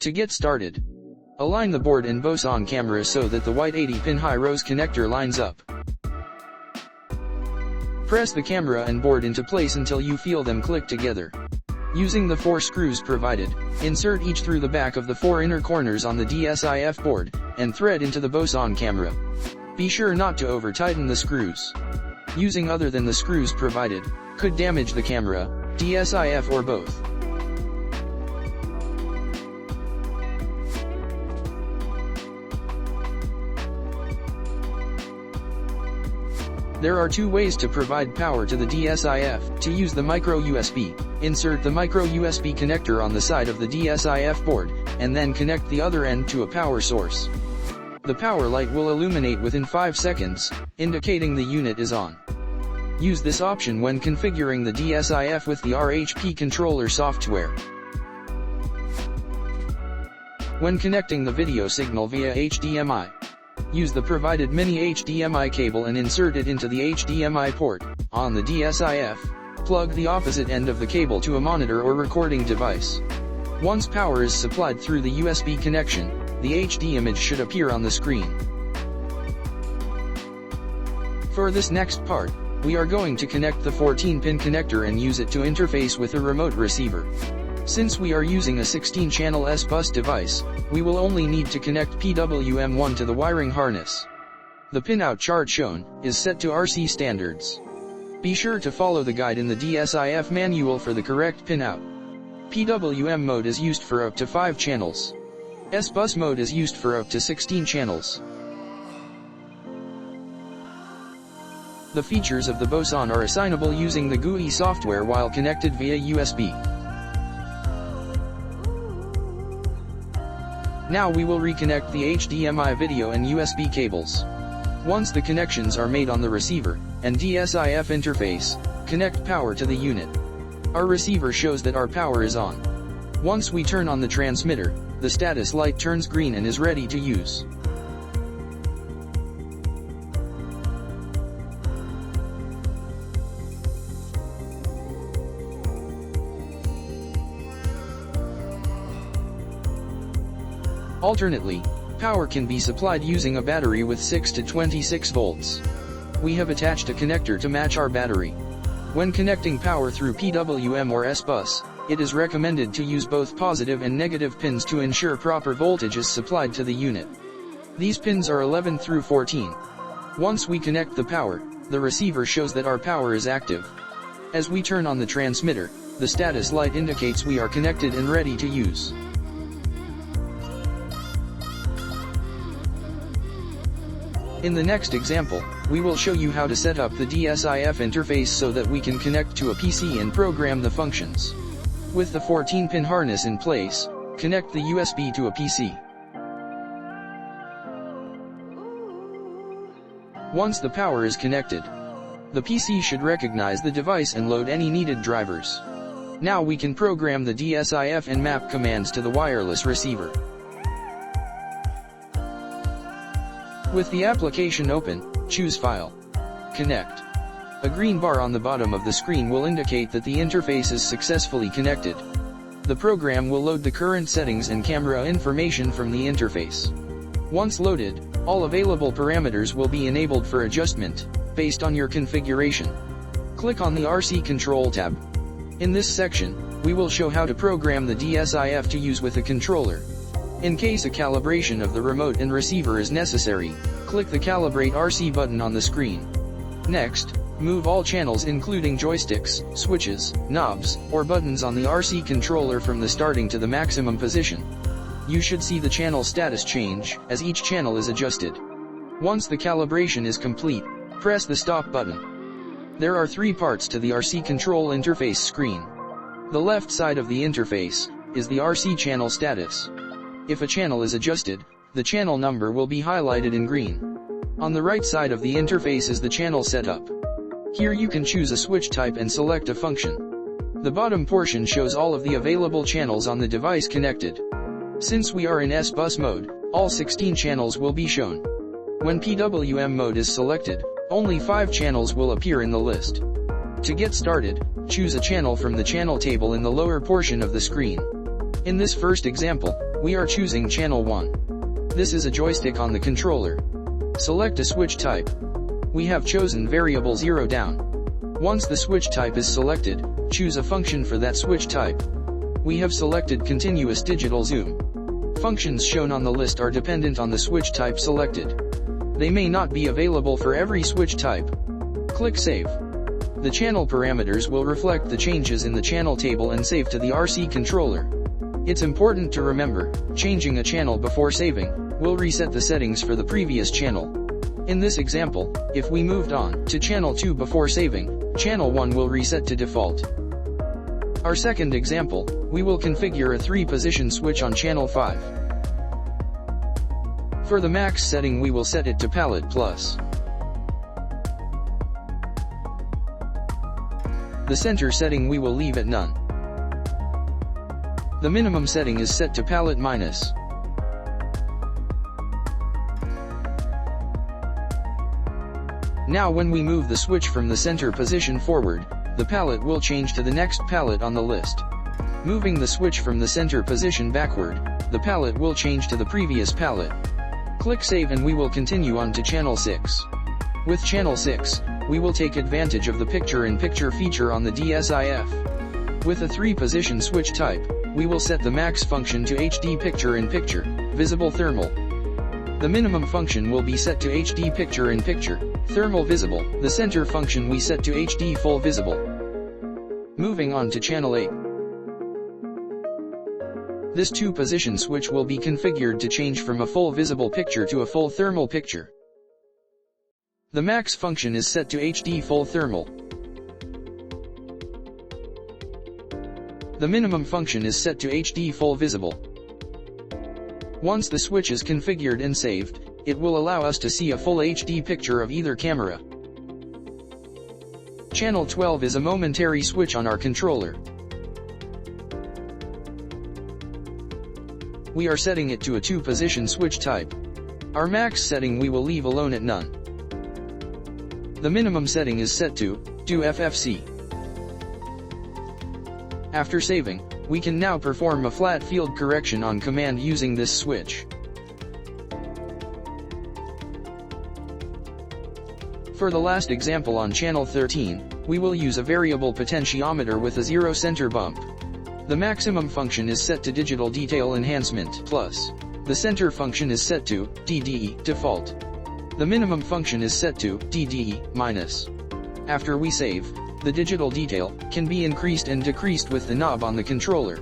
To get started, align the board and Boson camera so that the white 80-pin high-rose connector lines up. Press the camera and board into place until you feel them click together. Using the 4 screws provided, insert each through the back of the 4 inner corners on the DS-IF board, and thread into the Boson camera. Be sure not to over-tighten the screws. Using other than the screws provided could damage the camera, DS-IF or both. There are 2 ways to provide power to the DS-IF. To use the micro USB, insert the micro USB connector on the side of the DS-IF board, and then connect the other end to a power source. The power light will illuminate within 5 seconds, indicating the unit is on. Use this option when configuring the DS-IF with the RHP controller software. When connecting the video signal via HDMI, use the provided mini HDMI cable and insert it into the HDMI port on the DS-IF. Plug the opposite end of the cable to a monitor or recording device. Once power is supplied through the USB connection, the HD image should appear on the screen. For this next part, we are going to connect the 14-pin connector and use it to interface with a remote receiver. Since we are using a 16-channel S-bus device, we will only need to connect PWM1 to the wiring harness. The pinout chart shown is set to RC standards. Be sure to follow the guide in the DS-IF manual for the correct pinout. PWM mode is used for up to 5 channels. S-bus mode is used for up to 16 channels. The features of the Boson are assignable using the GUI software while connected via USB. Now we will reconnect the HDMI video and USB cables. Once the connections are made on the receiver and DS-IF interface, connect power to the unit. Our receiver shows that our power is on. Once we turn on the transmitter, the status light turns green and is ready to use. Alternately, power can be supplied using a battery with 6 to 26 volts. We have attached a connector to match our battery. When connecting power through PWM or S-bus, it is recommended to use both positive and negative pins to ensure proper voltage is supplied to the unit. These pins are 11 through 14. Once we connect the power, the receiver shows that our power is active. As we turn on the transmitter, the status light indicates we are connected and ready to use. In the next example, we will show you how to set up the DS-IF interface so that we can connect to a PC and program the functions. With the 14-pin harness in place, connect the USB to a PC. Once the power is connected, the PC should recognize the device and load any needed drivers. Now we can program the DS-IF and map commands to the wireless receiver. With the application open, choose File. Connect. A green bar on the bottom of the screen will indicate that the interface is successfully connected. The program will load the current settings and camera information from the interface. Once loaded, all available parameters will be enabled for adjustment, based on your configuration. Click on the RC Control tab. In this section, we will show how to program the DS-IF to use with a controller. In case a calibration of the remote and receiver is necessary, click the Calibrate RC button on the screen. Next, move all channels including joysticks, switches, knobs, or buttons on the RC controller from the starting to the maximum position. You should see the channel status change as each channel is adjusted. Once the calibration is complete, press the Stop button. There are 3 parts to the RC control interface screen. The left side of the interface is the RC channel status. If a channel is adjusted, the channel number will be highlighted in green. On the right side of the interface is the channel setup. Here you can choose a switch type and select a function. The bottom portion shows all of the available channels on the device connected. Since we are in S-bus mode, all 16 channels will be shown. When PWM mode is selected, only 5 channels will appear in the list. To get started, choose a channel from the channel table in the lower portion of the screen. In this first example, we are choosing channel 1. This is a joystick on the controller. Select a switch type. We have chosen variable 0 down. Once the switch type is selected, choose a function for that switch type. We have selected continuous digital zoom. Functions shown on the list are dependent on the switch type selected. They may not be available for every switch type. Click Save. The channel parameters will reflect the changes in the channel table and save to the RC controller. It's important to remember, changing a channel before saving will reset the settings for the previous channel. In this example, if we moved on to channel 2 before saving, channel 1 will reset to default. Our second example, we will configure a 3-position switch on channel 5. For the max setting we will set it to palette plus. The center setting we will leave at none. The minimum setting is set to palette minus. Now when we move the switch from the center position forward, the palette will change to the next palette on the list. Moving the switch from the center position backward, the palette will change to the previous palette. Click Save and we will continue on to channel 6. With channel 6, we will take advantage of the picture-in-picture feature on the DS-IF. With a 3-position switch type, we will set the max function to HD picture-in-picture, visible thermal. The minimum function will be set to HD picture-in-picture, thermal visible. The center function we set to HD full visible. Moving on to channel 8. This 2-position switch will be configured to change from a full visible picture to a full thermal picture. The max function is set to HD full thermal. The minimum function is set to HD full visible. Once the switch is configured and saved, it will allow us to see a full HD picture of either camera. Channel 12 is a momentary switch on our controller. We are setting it to a 2-position switch type. Our max setting we will leave alone at none. The minimum setting is set to do FFC. After saving, we can now perform a flat field correction on command using this switch. For the last example on channel 13, we will use a variable potentiometer with a 0 center bump. The maximum function is set to digital detail enhancement plus. The center function is set to DDE default. The minimum function is set to DDE minus. After we save, the digital detail can be increased and decreased with the knob on the controller.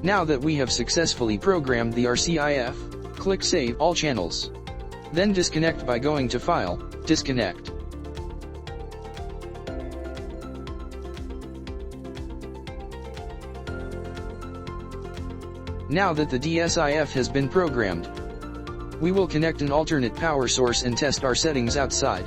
Now that we have successfully programmed the RC-IF, click Save All Channels. Then disconnect by going to File, Disconnect. Now that the DS-IF has been programmed, we will connect an alternate power source and test our settings outside.